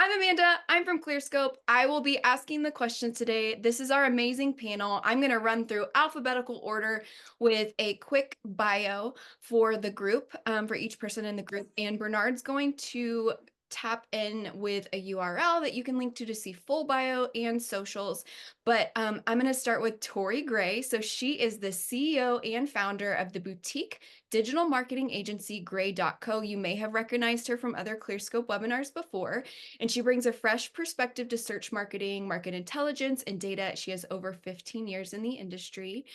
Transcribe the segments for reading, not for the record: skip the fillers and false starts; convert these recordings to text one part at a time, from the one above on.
I'm Amanda. I'm from Clearscope. I will be asking the questions today. This is our amazing panel. I'm going to run through alphabetical order with a quick bio for the group, for each person in the group. And Bernard's going to tap in with a URL that you can link to see full bio and socials. But I'm going to start with Tory Gray. So she is the CEO and founder of the boutique digital marketing agency Gray.co. You may have recognized her from other Clearscope webinars before, and she brings a fresh perspective to search marketing, market intelligence, and data. She has over 15 years in the industry.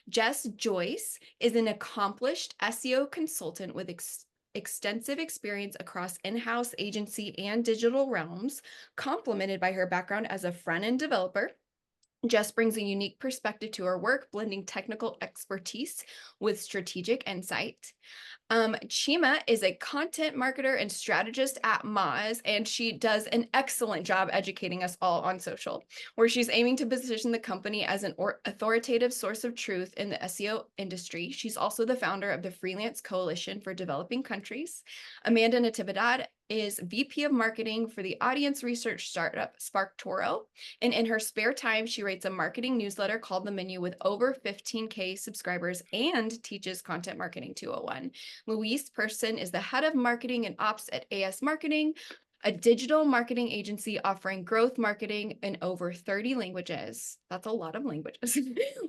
Jess Joyce is an accomplished SEO consultant with extensive experience across in-house agency and digital realms, complemented by her background as a front-end developer. Jess brings a unique perspective to her work, blending technical expertise with strategic insight. Chima is a content marketer and strategist at Moz, and she does an excellent job educating us all on social, where she's aiming to position the company as an authoritative source of truth in the SEO industry. She's also the founder of the Freelance Coalition for Developing Countries. Amanda Natividad is VP of Marketing for the audience research startup SparkToro, and in her spare time, she writes a marketing newsletter called The Menu with over 15K subscribers and teaches Content Marketing 201. Louise Persson is the head of marketing and ops at AS Marketing, a digital marketing agency offering growth marketing in over 30 languages. That's a lot of languages.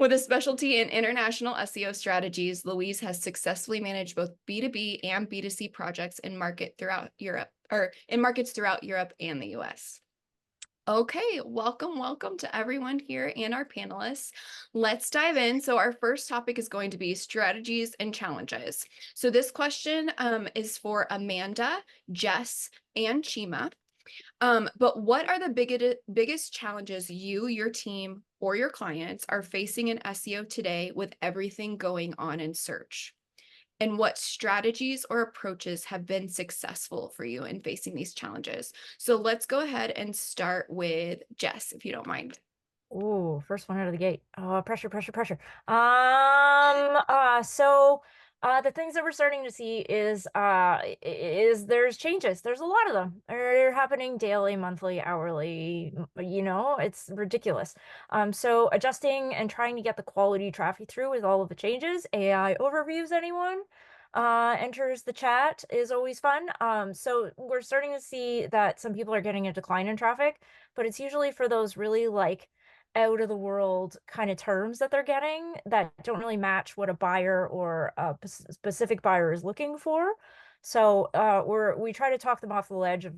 With a specialty in international SEO strategies, Louise has successfully managed both B2B and B2C projects in markets throughout Europe and the US. Okay, welcome to everyone here and our panelists. Let's dive in. So our first topic is going to be strategies and challenges. So this question is for Amanda, Jess, and Chima. But what are the biggest challenges you, your team, or your clients are facing in SEO today with everything going on in search? And what strategies or approaches have been successful for you in facing these challenges? So let's go ahead and start with Jess, if you don't mind. Oh, first one out of the gate. Pressure. The things that we're starting to see is there's changes. There's a lot of them. They're happening daily, monthly, hourly. It's ridiculous. So adjusting and trying to get the quality traffic through with all of the changes. AI overviews, anyone? Enters the chat is always fun. So we're starting to see that some people are getting a decline in traffic, but it's usually for those really out of the world kind of terms that they're getting that don't really match what a buyer or a specific buyer is looking for. So we try to talk them off the ledge of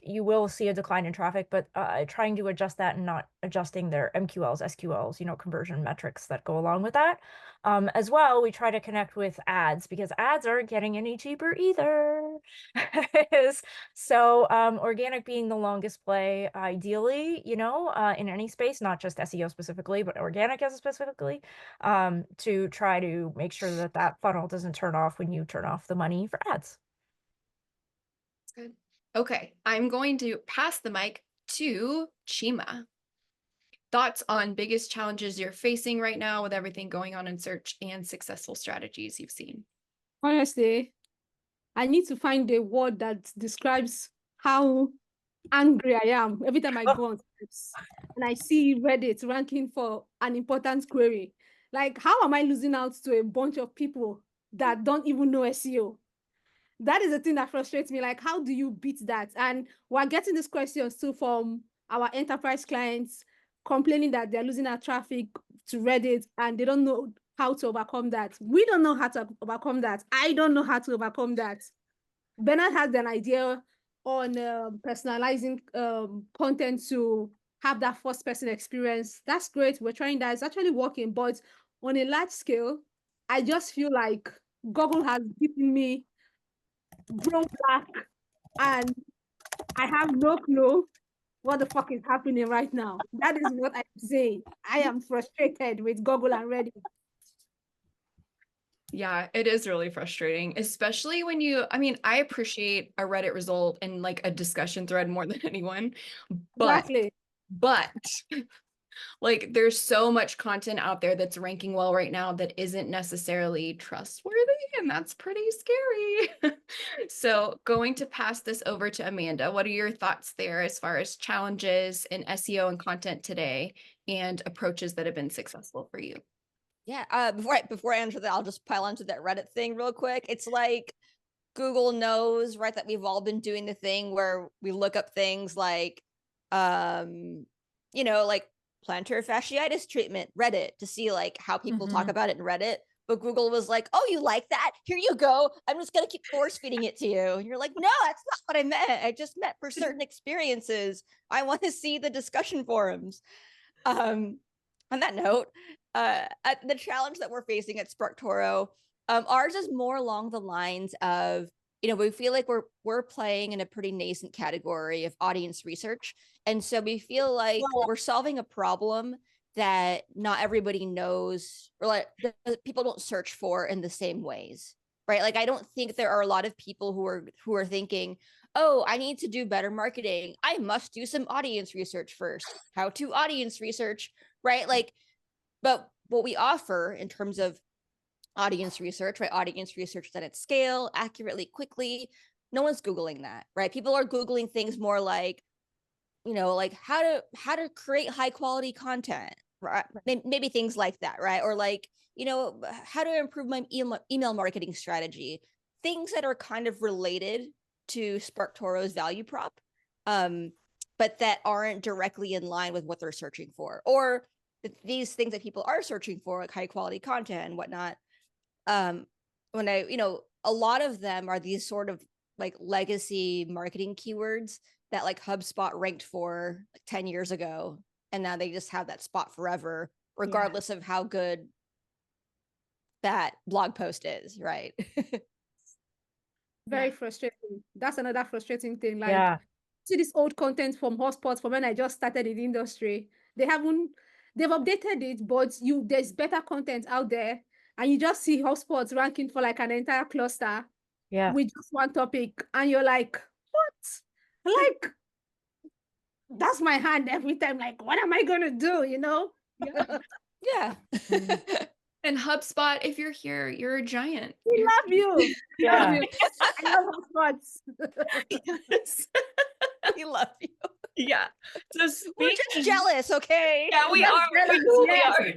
you will see a decline in traffic, but trying to adjust that and not adjusting their MQLs, SQLs, conversion metrics that go along with that. As well, we try to connect with ads because ads aren't getting any cheaper either. So organic being the longest play, ideally, in any space, not just SEO specifically, but organic as specifically, to try to make sure that that funnel doesn't turn off when you turn off the money for ads. Good. Okay, I'm going to pass the mic to Chima. Thoughts on biggest challenges you're facing right now with everything going on in search and successful strategies you've seen? Honestly, I need to find a word that describes how angry I am every time I go on search and I see Reddit ranking for an important query. Like, how am I losing out to a bunch of people that don't even know SEO? That is the thing that frustrates me. Like, how do you beat that? And we're getting these questions too from our enterprise clients complaining that they're losing our traffic to Reddit and they don't know how to overcome that. We don't know how to overcome that. I don't know how to overcome that. Bernard has an idea on personalizing content to have that first person experience. That's great. We're trying that. It's actually working. But on a large scale, I just feel like Google has given me grown black and I have no clue what the fuck is happening right now. That is what I'm saying. I am frustrated with Google and Reddit. Yeah, it is really frustrating, especially when I appreciate a Reddit result and a discussion thread more than anyone, Exactly. but there's so much content out there that's ranking well right now that isn't necessarily trustworthy, and that's pretty scary. So going to pass this over to Amanda. What are your thoughts there as far as challenges in SEO and content today and approaches that have been successful for you? Yeah, before I answer that, I'll just pile onto that Reddit thing real quick. It's like Google knows, right, that we've all been doing the thing where we look up things like, like plantar fasciitis treatment, Reddit, to see like how people talk about it in Reddit. But Google was like, oh, you like that? Here you go. I'm just going to keep force feeding it to you. And you're like, no, that's not what I meant. I just meant for certain experiences. I want to see the discussion forums. On that note, the challenge that we're facing at SparkToro, ours is more along the lines of, we feel like we're playing in a pretty nascent category of audience research. And so we feel like we're solving a problem that not everybody knows, or like people don't search for in the same ways, right? Like, I don't think there are a lot of people who are thinking, oh, I need to do better marketing. I must do some audience research first. How to audience research, right? Like, but what we offer in terms of audience research, right? Audience research done at scale, accurately, quickly. No one's Googling that, right? People are Googling things more like, like how to create high quality content, right? Maybe things like that, right? Or like, how to improve my email marketing strategy. Things that are kind of related to SparkToro's value prop, but that aren't directly in line with what they're searching for, or these things that people are searching for, like high quality content and whatnot. When a lot of them are these sort of like legacy marketing keywords that like HubSpot ranked for like 10 years ago, and now they just have that spot forever, regardless of how good that blog post is, right? Very frustrating. That's another frustrating thing. Like, see this old content from hotspots from when I just started in the industry. They've updated it, but there's better content out there, and you just see hotspots ranking for like an entire cluster with just one topic, and you're like, what? Like, that's my hand every time. Like, what am I gonna do? Yeah. And HubSpot, if you're here, you're a giant. We love you. Yeah. I love HubSpots. Yes. We love you. Yeah. So we're just jealous, okay? Yeah, we are. We are.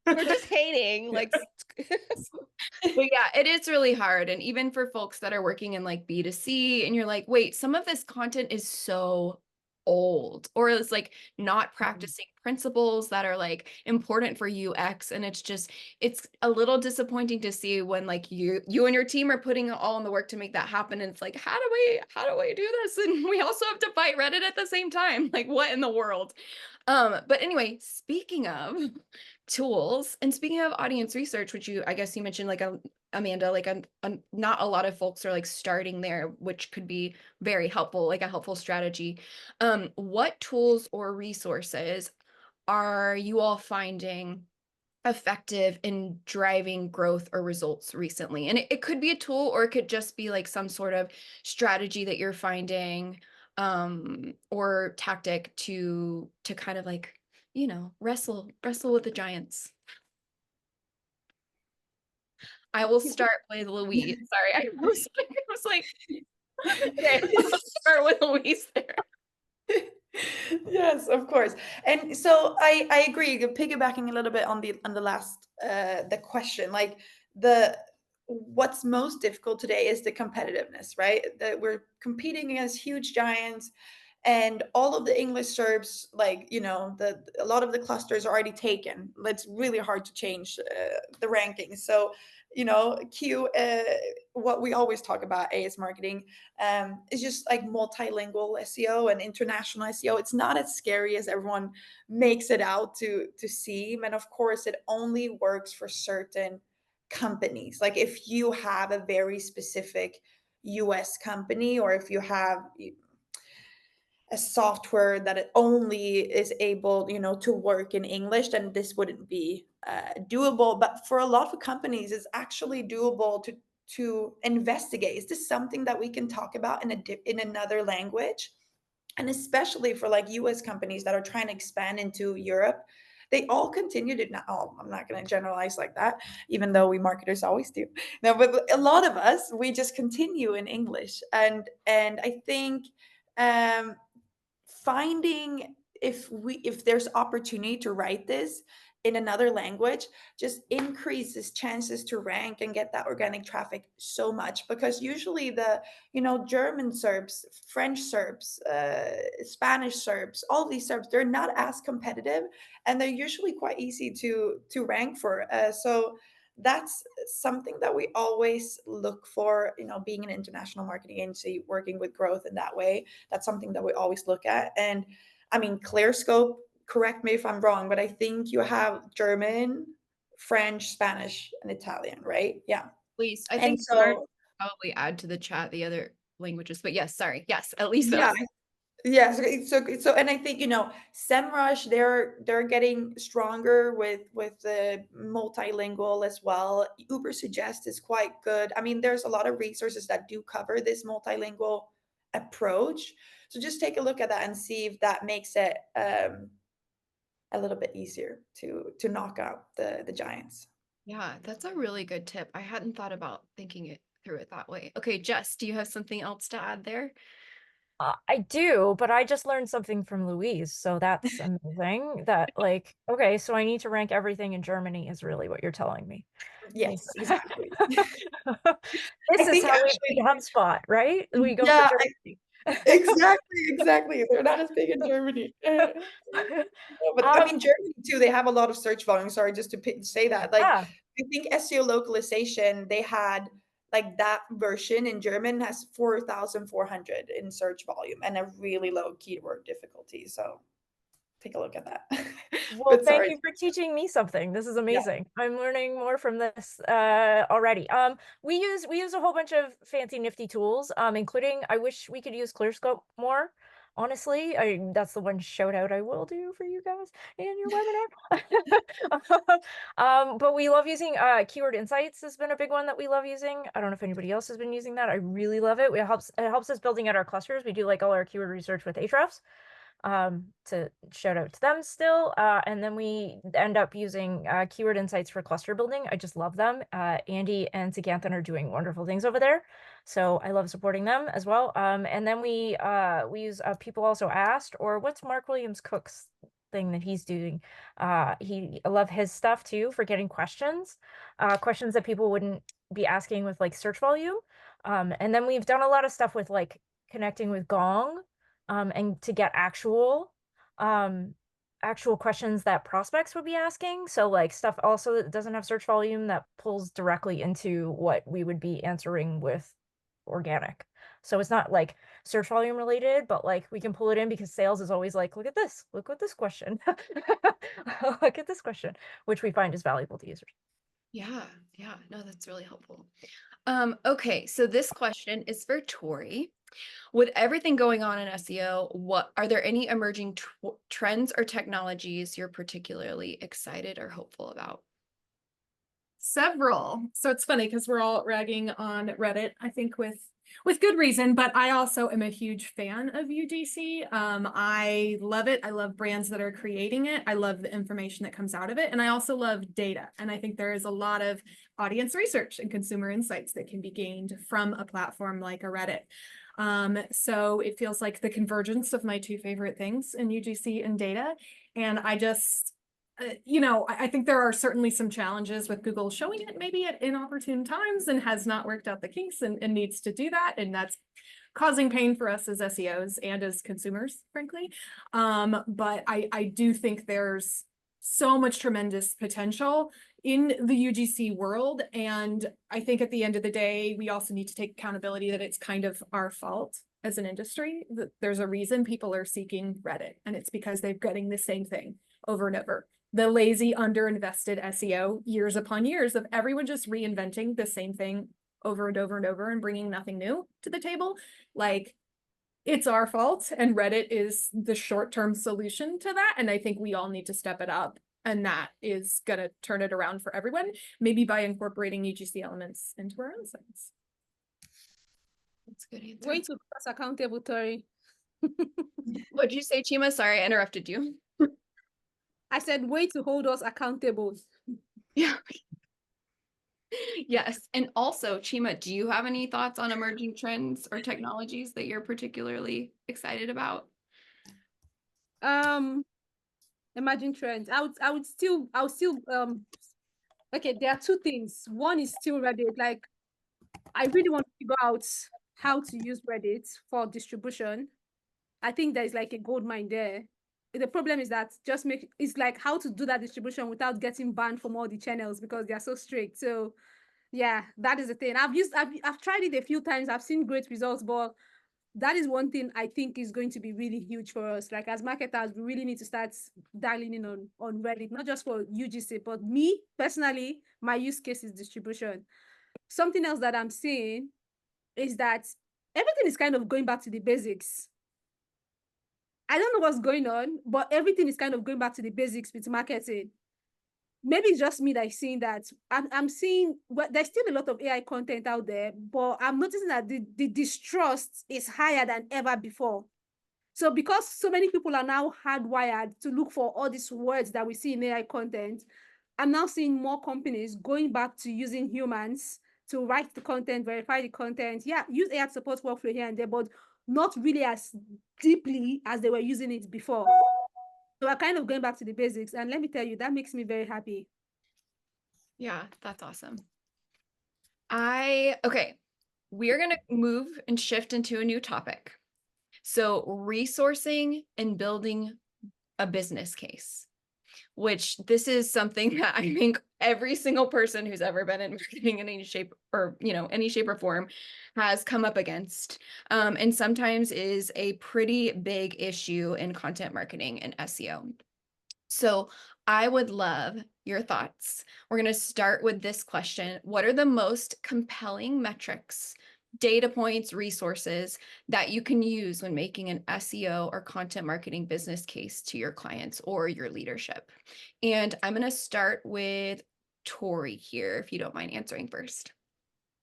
We're just hating. Like, but yeah, it is really hard. And even for folks that are working in like B2C, and you're like, wait, some of this content is so old, or it's like not practicing principles that are like important for UX. And it's a little disappointing to see when like you and your team are putting all in the work to make that happen. And it's like, how do we do this? And we also have to fight Reddit at the same time. Like, what in the world? But anyway, speaking of tools and speaking of audience research, which I guess you mentioned, like Amanda, like not a lot of folks are like starting there, which could be very helpful, like a helpful strategy. What tools or resources are you all finding effective in driving growth or results recently? And it could be a tool, or it could just be like some sort of strategy that you're finding, or tactic to kind of like, wrestle with the giants. I will start with Louise. Sorry, I was like, okay, I'll start with Louise there. Yes, of course. And so I agree, piggybacking a little bit on the last the question, like what's most difficult today is the competitiveness, right? That we're competing against huge giants, and all of the English SERPs, like, a lot of the clusters are already taken. It's really hard to change the rankings. So, what we always talk about, AS marketing, is just like multilingual SEO and international SEO. It's not as scary as everyone makes it out to seem. And of course, it only works for certain companies. Like if you have a very specific US company, or if you have a software that it only is able, to work in English, then this wouldn't be doable. But for a lot of companies, it's actually doable to investigate, is this something that we can talk about in another language? And especially for like US companies that are trying to expand into Europe, they all continue to, not all, I'm not going to generalize like that, even though we marketers always do. No, but a lot of us, we just continue in English. And I think finding, if there's opportunity to write this in another language, just increases chances to rank and get that organic traffic so much, because usually the, German SERPs, French SERPs, Spanish SERPs, all these SERPs, they're not as competitive, and they're usually quite easy to rank for. So that's something that we always look for, being an international marketing agency, working with growth in that way. That's something that we always look at. And I mean, Clearscope, correct me if I'm wrong, but I think you have German, French, Spanish, and Italian, right? Yeah. Please, I And think so, probably add to the chat the other languages, but yes, sorry. Yes, at least yeah, those. yeah. So, and I think, SEMrush, they're getting stronger with the multilingual as well. Uber Suggest is quite good. I mean, there's a lot of resources that do cover this multilingual approach. So just take a look at that and see if that makes it a little bit easier to knock out the giants. Yeah, that's a really good tip. I hadn't thought about thinking it through it that way. Okay, Jess, do you have something else to add there? I do, but I just learned something from Louise, so that's amazing. That like, okay, so I need to rank everything in Germany is really what you're telling me. Yes, exactly. This I is think how we actually, beat HubSpot, right? We go yeah, for Germany. exactly. They're not as big in Germany. No, but I mean, Germany too, they have a lot of search volume. Sorry, just to say that. Like, Yeah. I think SEO localization, they had like that version in German has 4,400 in search volume and a really low keyword difficulty. So take a look at that. Well, But thank sorry. you for teaching me something. This is Yeah. amazing. I'm learning more from this already. We use a whole bunch of fancy nifty tools, including I wish we could use Clearscope more. Honestly, that's the one shout out I will do for you guys in your webinar. But we love using Keyword Insights has been a big one that we love using. I don't know if anybody else has been using that. I really love it. It helps us building out our clusters. We do like all our keyword research with Ahrefs. To shout out to them still. And then we end up using Keyword Insights for cluster building. I just love them. Andy and Saganthan are doing wonderful things over there. So I love supporting them as well. And then we use People Also Asked, or what's Mark Williams Cook's thing that he's doing. I love his stuff too for getting questions that people wouldn't be asking with like search volume. And then we've done a lot of stuff with like connecting with Gong, and to get actual questions that prospects would be asking. So like stuff also that doesn't have search volume that pulls directly into what we would be answering with organic. So it's not like search volume related, but like we can pull it in because sales is always like, look at this question. Look at this question, which we find is valuable to users. Yeah, no, that's really helpful. Okay, so this question is for Tory. With everything going on in SEO, are there any emerging trends or technologies you're particularly excited or hopeful about? Several. So it's funny because we're all ragging on Reddit, I think with good reason, but I also am a huge fan of UGC. I love it. I love brands that are creating it. I love the information that comes out of it. And I also love data. And I think there is a lot of audience research and consumer insights that can be gained from a platform like a Reddit. So it feels like the convergence of my two favorite things in UGC and data. And I just, I think there are certainly some challenges with Google showing it maybe at inopportune times and has not worked out the kinks and needs to do that. And that's causing pain for us as SEOs and as consumers, frankly. But I do think there's so much tremendous potential in the UGC world. And I think at the end of the day, we also need to take accountability that it's kind of our fault as an industry. That there's a reason people are seeking Reddit, and it's because they're getting the same thing over and over. The lazy, underinvested SEO, years upon years of everyone just reinventing the same thing over and over and over and bringing nothing new to the table. Like, it's our fault, and Reddit is the short-term solution to that. And I think we all need to step it up. And that is going to turn it around for everyone, maybe by incorporating UGC elements into our own sites. That's a good answer. Way to cross accountable, Tory. What'd you say, Chima? Sorry, I interrupted you. I said, way to hold us accountable. Yeah. Yes. And also, Chima, do you have any thoughts on emerging trends or technologies that you're particularly excited about? Emerging trends. I would still okay, there are two things. One is still Reddit. Like, I really want to figure out how to use Reddit for distribution. I think there's like a gold mine there. The problem is that it's like how to do that distribution without getting banned from all the channels because they are so strict. So yeah, that is the thing. I've tried it a few times. I've seen great results, but that is one thing I think is going to be really huge for us. Like, as marketers, we really need to start dialing in on Reddit, not just for UGC, but me personally, my use case is distribution. Something else that I'm seeing is that everything is kind of going back to the basics. I don't know what's going on, but everything is kind of going back to the basics with marketing. Maybe it's just me that's seeing that. I'm seeing, well, there's still a lot of AI content out there, but I'm noticing that the distrust is higher than ever before. So because so many people are now hardwired to look for all these words that we see in AI content, I'm now seeing more companies going back to using humans to write the content, verify the content. Yeah, use AI to support workflow here and there, but not really as deeply as they were using it before. So we're kind of going back to the basics. And let me tell you, that makes me very happy. Yeah, that's awesome. Okay, we're going to move and shift into a new topic. So resourcing and building a business case, which this is something that I think every single person who's ever been in marketing in any shape or, any shape or form has come up against, and sometimes is a pretty big issue in content marketing and SEO. So I would love your thoughts. We're going to start with this question. What are the most compelling metrics, data points, resources that you can use when making an SEO or content marketing business case to your clients or your leadership? And I'm going to start with Tory here, if you don't mind answering first.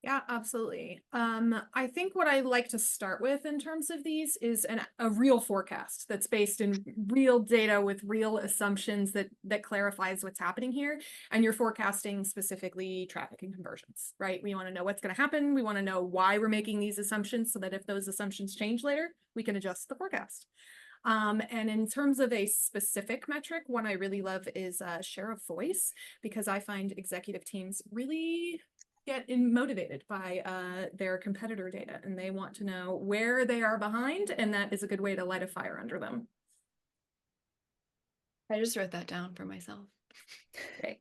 Yeah, absolutely. I think what I like to start with in terms of these is a real forecast that's based in real data with real assumptions that clarifies what's happening here. And you're forecasting specifically traffic and conversions, right? We want to know what's going to happen. We want to know why we're making these assumptions so that if those assumptions change later, we can adjust the forecast. And in terms of a specific metric, one I really love is share of voice, because I find executive teams really get motivated by their competitor data, and they want to know where they are behind, and that is a good way to light a fire under them. I just wrote that down for myself. Okay.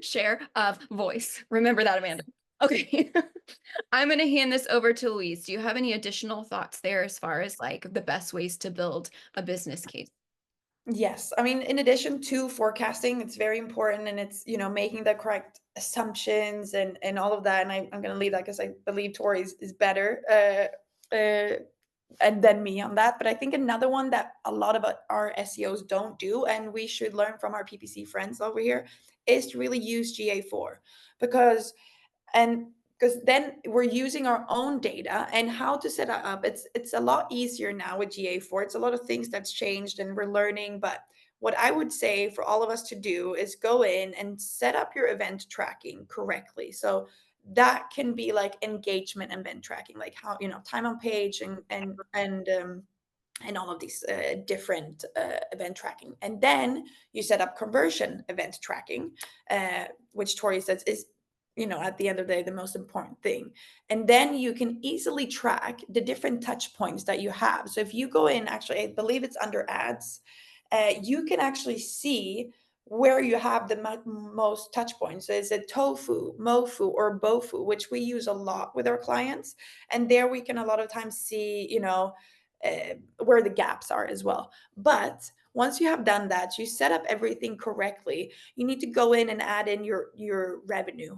Share of voice. Remember that, Amanda. Okay. I'm going to hand this over to Louise. Do you have any additional thoughts there as far as like the best ways to build a business case? Yes, I mean, in addition to forecasting, it's very important, and it's, making the correct assumptions and all of that. And I'm going to leave that because I believe Tory is better and than me on that. But I think another one that a lot of our SEOs don't do, and we should learn from our PPC friends over here, is to really use GA4, because then we're using our own data and how to set it up. It's a lot easier now with GA4. It's a lot of things that's changed and we're learning. But what I would say for all of us to do is go in and set up your event tracking correctly. So that can be like engagement event tracking, like how, time on page and all of these different event tracking. And then you set up conversion event tracking, which Tory says is, at the end of the day, the most important thing. And then you can easily track the different touch points that you have. So if you go in, actually, I believe it's under ads, you can actually see where you have the most touch points. So is it tofu, mofu, or bofu, which we use a lot with our clients. And there we can a lot of times see, where the gaps are as well. But once you have done that, you set up everything correctly, you need to go in and add in your revenue.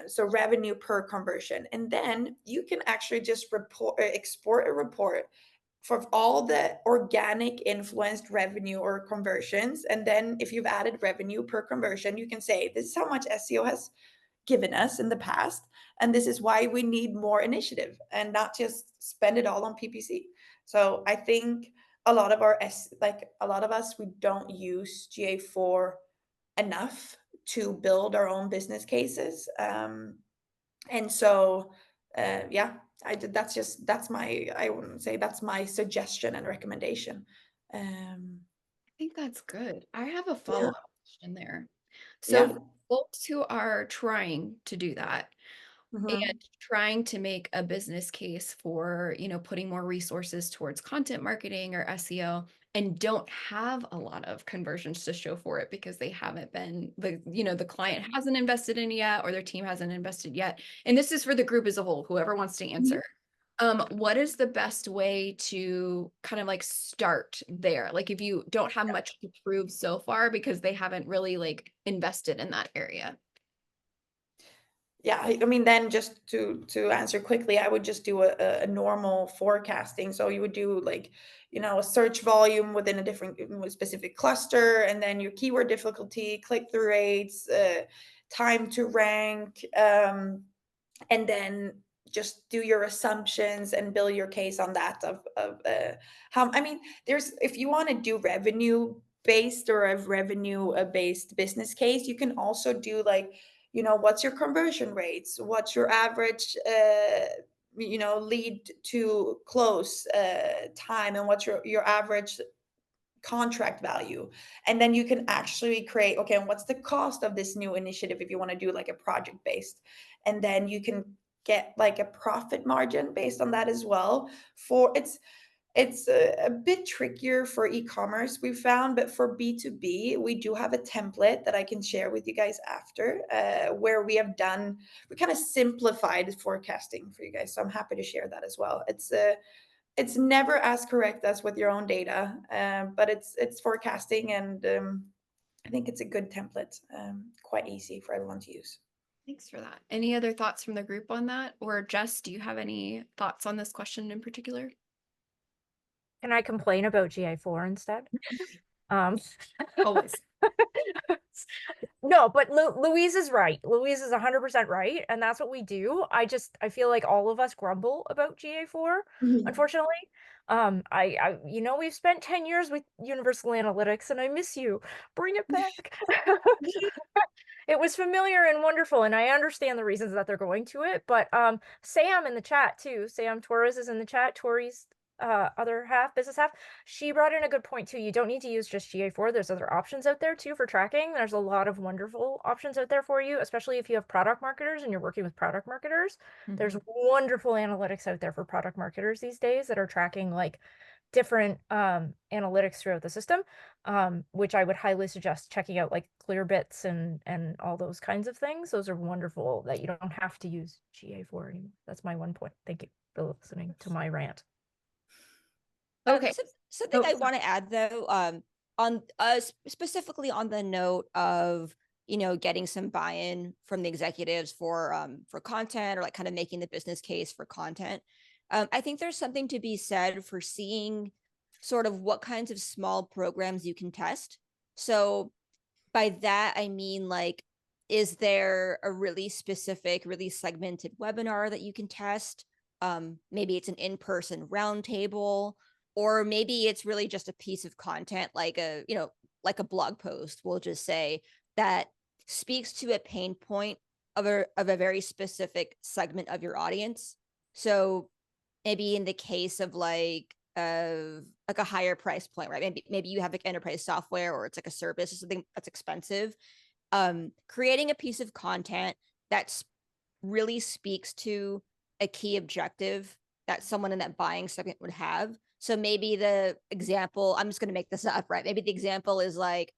So revenue per conversion. And then you can actually just export a report for all the organic influenced revenue or conversions. And then if you've added revenue per conversion, you can say, this is how much SEO has given us in the past. And this is why we need more initiative and not just spend it all on PPC. So I think a lot of us, we don't use GA4 enough to build our own business cases. And so, yeah, I wouldn't say that's my suggestion and recommendation. I think that's good. I have a follow-up question there. So Yeah. for folks who are trying to do that and trying to make a business case for, putting more resources towards content marketing or SEO and don't have a lot of conversions to show for it because they haven't been the client hasn't invested in it yet or their team hasn't invested yet. And this is for the group as a whole, whoever wants to answer. What is the best way to kind of like start there? Like if you don't have much to prove so far because they haven't really like invested in that area. Yeah, I mean, then just to answer quickly, I would just do a normal forecasting. So you would do like, a search volume within a different specific cluster, and then your keyword difficulty, click-through rates, time to rank, and then just do your assumptions and build your case on that of how, I mean, if you want to do revenue based or a revenue based business case, you can also do like, what's your conversion rates, what's your average lead to close time, and what's your average contract value. And then you can actually create, okay, and what's the cost of this new initiative if you want to do like a project based, and then you can get like a profit margin based on that as well. It's a bit trickier for e-commerce, we found, but for B2B, we do have a template that I can share with you guys after, where we kind of simplified forecasting for you guys. So I'm happy to share that as well. It's never as correct as with your own data, but it's forecasting, and I think it's a good template, quite easy for everyone to use. Thanks for that. Any other thoughts from the group on that? Or Jess, do you have any thoughts on this question in particular? Can I complain about GA4 instead? Always. No, but Louise is right. Louise is 100% right, and that's what we do. I feel like all of us grumble about GA4, unfortunately. We've spent 10 years with Universal Analytics, and I miss you. Bring it back. It was familiar and wonderful, and I understand the reasons that they're going to it. But Sam in the chat too, Sam Torres is in the chat, Tory's other half, business half, she brought in a good point too. You don't need to use just GA4. There's other options out there too for tracking. There's a lot of wonderful options out there for you, especially if you have product marketers and you're working with product marketers. There's wonderful analytics out there for product marketers these days that are tracking like different analytics throughout the system, which I would highly suggest checking out, like Clearbits and all those kinds of things. Those are wonderful that you don't have to use GA4 anymore. That's my one point. Thank you for listening to my rant. Okay. Something I want to add though, on specifically on the note of getting some buy-in from the executives for content, or like kind of making the business case for content. I think there's something to be said for seeing sort of what kinds of small programs you can test. So by that I mean, like, is there a really specific, really segmented webinar that you can test? Maybe it's an in-person roundtable. Or maybe it's really just a piece of content, like a blog post, we'll just say, that speaks to a pain point of a very specific segment of your audience. So maybe in the case of like a higher price point, right? Maybe you have like enterprise software, or it's like a service or something that's expensive. Creating a piece of content that really speaks to a key objective that someone in that buying segment would have. So maybe the example, I'm just going to make this up, right? Maybe the example is like,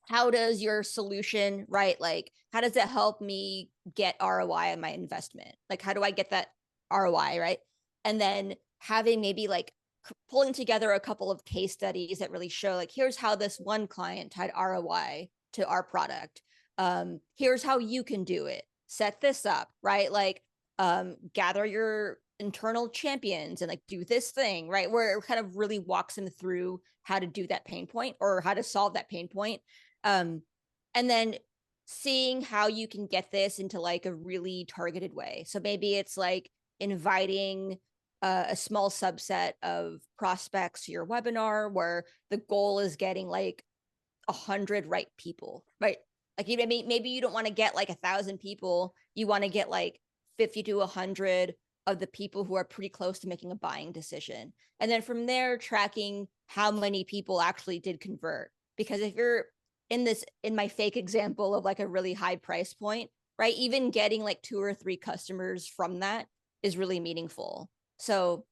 how does your solution, right? Like, how does it help me get ROI on my investment? Like, how do I get that ROI, right? And then having maybe like pulling together a couple of case studies that really show like, here's how this one client tied ROI to our product. Here's how you can do it. Set this up, right? Like, gather your internal champions and like do this thing, right? Where it kind of really walks them through how to do that pain point or how to solve that pain point. And then seeing how you can get this into like a really targeted way. So maybe it's like inviting a small subset of prospects to your webinar, where the goal is getting like 100 right people, right? Like maybe you don't want to get like 1,000 people. You want to get like 50 to 100 of the people who are pretty close to making a buying decision. And then from there, tracking how many people actually did convert. Because if you're in my fake example of like a really high price point, right? Even getting like 2 or 3 customers from that is really meaningful. So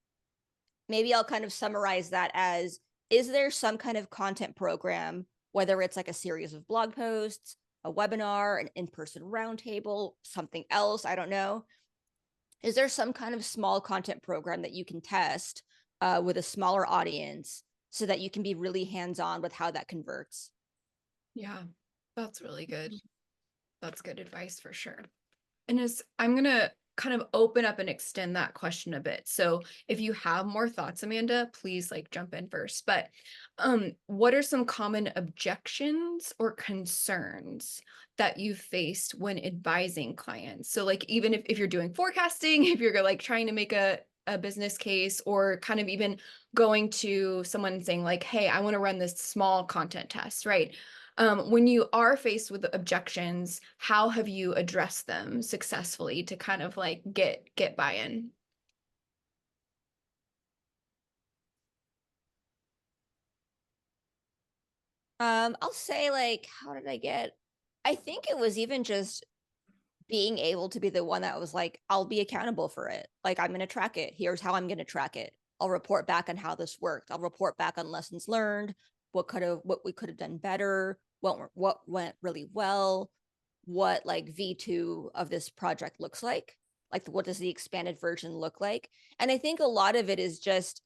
maybe I'll kind of summarize that as, is there some kind of content program, whether it's like a series of blog posts, a webinar, an in-person roundtable, something else, I don't know. Is there some kind of small content program that you can test with a smaller audience so that you can be really hands-on with how that converts? Yeah, that's really good. That's good advice for sure. And I'm going to kind of open up and extend that question a bit. So if you have more thoughts, Amanda, please like jump in first. But what are some common objections or concerns that you faced when advising clients? So like, even if you're doing forecasting, if you're like trying to make a business case, or kind of even going to someone and saying like, hey, I want to run this small content test, right? When you are faced with objections, how have you addressed them successfully to kind of like get buy-in? I'll say like, how did I think it was even just being able to be the one that was like, I'll be accountable for it. Like, I'm going to track it. Here's how I'm going to track it. I'll report back on how this worked. I'll report back on lessons learned, what we could have done better, what went really well, what like V2 of this project looks like what does the expanded version look like? And I think a lot of it is just,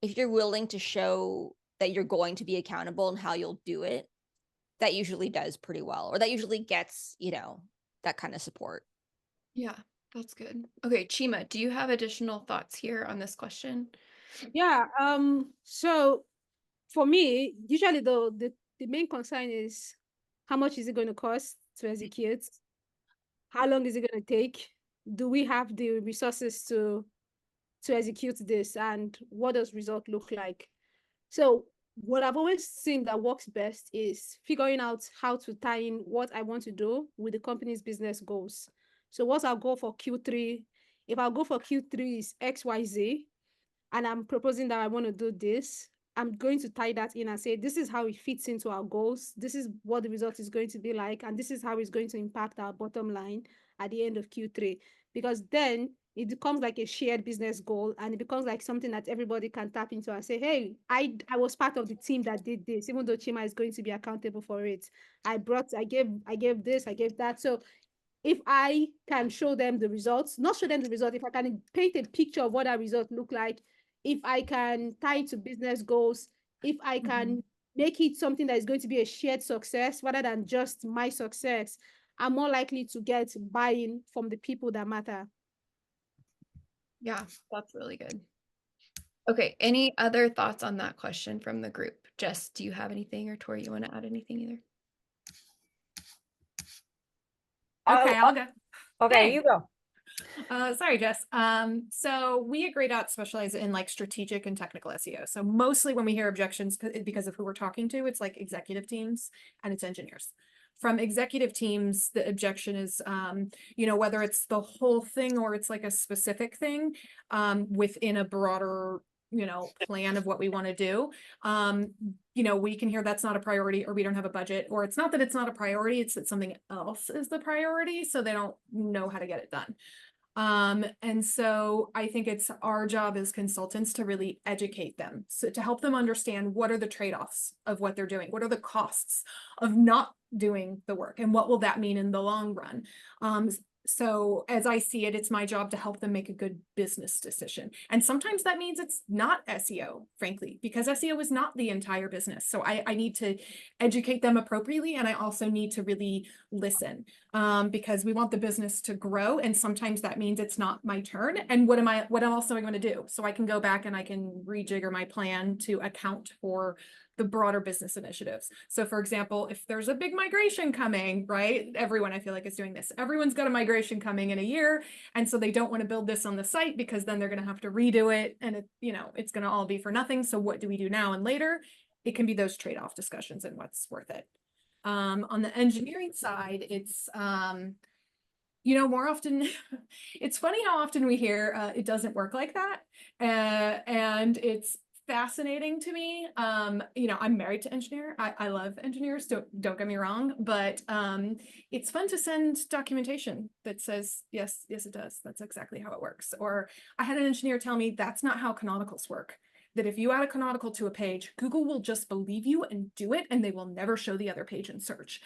if you're willing to show that you're going to be accountable and how you'll do it, that usually does pretty well, or that usually gets, that kind of support. Yeah, that's good. Okay, Chima, do you have additional thoughts here on this question? Yeah. So for me, usually the main concern is, how much is it going to cost to execute? How long is it going to take? Do we have the resources to execute this? And what does result look like? So what I've always seen that works best is figuring out how to tie in what I want to do with the company's business goals. So what's our goal for Q3? If our goal for Q3 is XYZ, and I'm proposing that I want to do this, I'm going to tie that in and say, this is how it fits into our goals. This is what the result is going to be like. And this is how it's going to impact our bottom line at the end of Q3. Because then it becomes like a shared business goal, and it becomes like something that everybody can tap into and say, hey, I was part of the team that did this, even though Chima is going to be accountable for it. I gave this, I gave that. So if I can show them the results, not show them the result, if I can paint a picture of what that result look like, if I can tie it to business goals, if I can make it something that is going to be a shared success rather than just my success, I'm more likely to get buy-in from the people that matter. Yeah, that's really good. Okay, any other thoughts on that question from the group? Jess, do you have anything, or Tori, you want to add anything either? Okay, I'll go. Okay, you go. Sorry, Jess. So we at Grey Dot specialize in like strategic and technical SEO. So mostly when we hear objections, because of who we're talking to, it's like executive teams and it's engineers. From executive teams, the objection is, whether it's the whole thing or it's like a specific thing within a broader plan of what we want to do. We can hear that's not a priority, or we don't have a budget, or it's not that it's not a priority, it's that something else is the priority, so they don't know how to get it done. And so I think it's our job as consultants to really educate them, so to help them understand what are the trade-offs of what they're doing, what are the costs of not doing the work, and what will that mean in the long run. So as I see it, it's my job to help them make a good business decision. And sometimes that means it's not SEO, frankly, because SEO is not the entire business. So I need to educate them appropriately. And I also need to really listen. because we want the business to grow. And sometimes that means it's not my turn. And what else am I going to do? So I can go back and I can rejigger my plan to account for the broader business initiatives. So for example, if there's a big migration coming, right? Everyone I feel like is doing this. Everyone's got a migration coming in a year. And so they don't want to build this on the site because then they're going to have to redo it. And it's going to all be for nothing. So what do we do now and later? It can be those trade-off discussions and what's worth it. On the engineering side, it's, more often, it's funny how often we hear it doesn't work like that. And it's fascinating to me. I'm married to engineer. I love engineers, don't get me wrong, but it's fun to send documentation that says, yes, it does. That's exactly how it works. Or I had an engineer tell me that's not how canonicals work. That if you add a canonical to a page, Google will just believe you and do it, and they will never show the other page in search.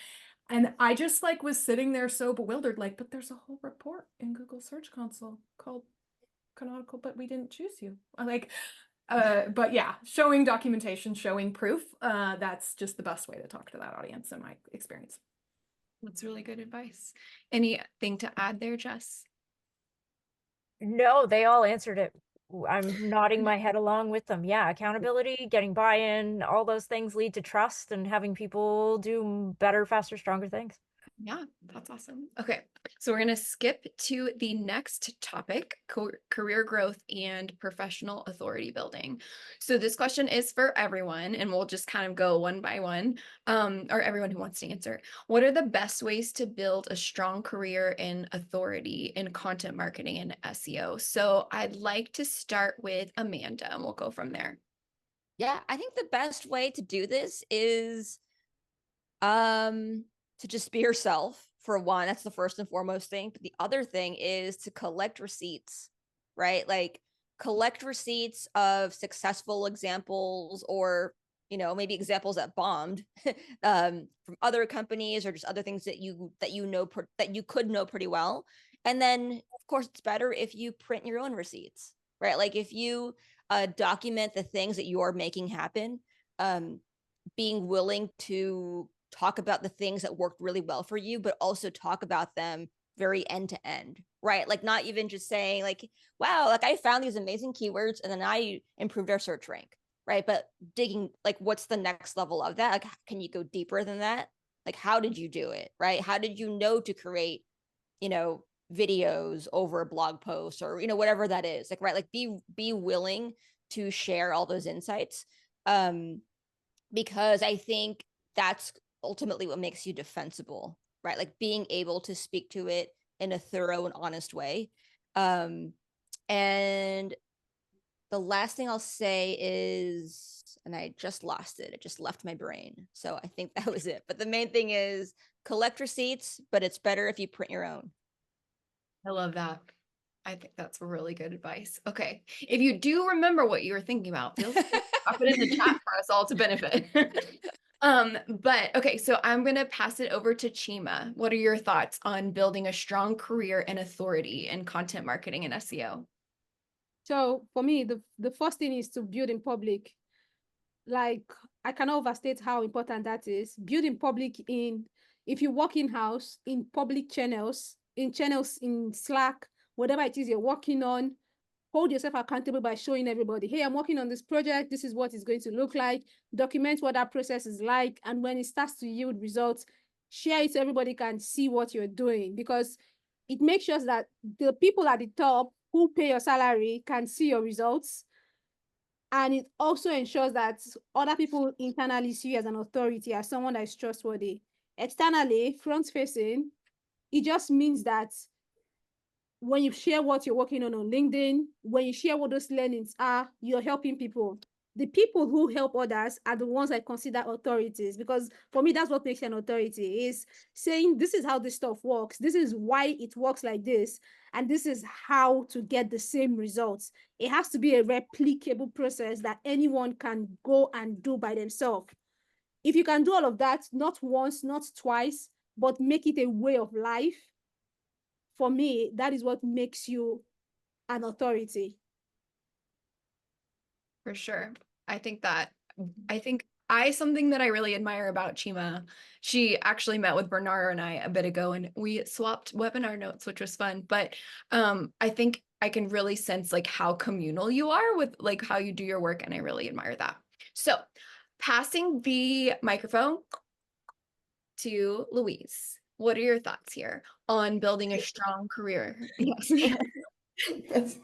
And I just was sitting there so bewildered, but there's a whole report in Google Search Console called canonical, but we didn't choose you. But yeah, showing documentation, showing proof, that's just the best way to talk to that audience in my experience. That's really good advice. Anything to add there, Jess? No, they all answered it. I'm nodding my head along with them. Yeah, accountability, getting buy-in, all those things lead to trust and having people do better, faster, stronger things. Yeah, that's awesome. Okay, so we're going to skip to the next topic, career growth and professional authority building. So this question is for everyone, and we'll just kind of go one by one, or everyone who wants to answer. What are the best ways to build a strong career in authority in content marketing and SEO? So I'd like to start with Amanda, and we'll go from there. Yeah, I think the best way to do this is to just be yourself, for one. That's the first and foremost thing. But the other thing is to collect receipts, right? Collect receipts of successful examples, or maybe examples that bombed from other companies, or just other things that you could know pretty well. And then of course it's better if you print your own receipts, right? If you document the things that you're making happen, being willing to talk about the things that worked really well for you, but also talk about them very end to end, right? Not even just saying wow, I found these amazing keywords and then I improved our search rank, right? But digging, what's the next level of that? Can you go deeper than that? How did you do it, right? How did you know to create, videos over a blog post, or, whatever that is, right? Be willing to share all those insights. Because I think that's ultimately what makes you defensible, right? Being able to speak to it in a thorough and honest way. And the last thing I'll say is, and I just lost it. It just left my brain. So I think that was it. But the main thing is collect receipts, but it's better if you print your own. I love that. I think that's really good advice. Okay. If you do remember what you were thinking about, feel free to drop it in the chat for us all to benefit. But okay, so I'm going to pass it over to Chima. What are your thoughts on building a strong career and authority in content marketing and SEO? So for me, the first thing is to build in public. I cannot overstate how important that is. Build in public if you work in-house, in public channels, in Slack, whatever it is you're working on, hold yourself accountable by showing everybody, hey, I'm working on this project. This is what it's going to look like. Document what that process is like. And when it starts to yield results, share it so everybody can see what you're doing, because it makes sure that the people at the top who pay your salary can see your results. And it also ensures that other people internally see you as an authority, as someone that is trustworthy. Externally, front-facing, it just means that when you share what you're working on LinkedIn, when you share what those learnings are, you're helping people. The people who help others are the ones I consider authorities, because for me, that's what makes an authority, is saying, this is how this stuff works. This is why it works like this. And this is how to get the same results. It has to be a replicable process that anyone can go and do by themselves. If you can do all of that, not once, not twice, but make it a way of life, for me, that is what makes you an authority. For sure. I think something that I really admire about Chima, she actually met with Bernard and I a bit ago, and we swapped webinar notes, which was fun. But I think I can really sense like how communal you are with like how you do your work, and I really admire that. So passing the microphone to Louise. What are your thoughts here on building a strong career? Yes. Yes,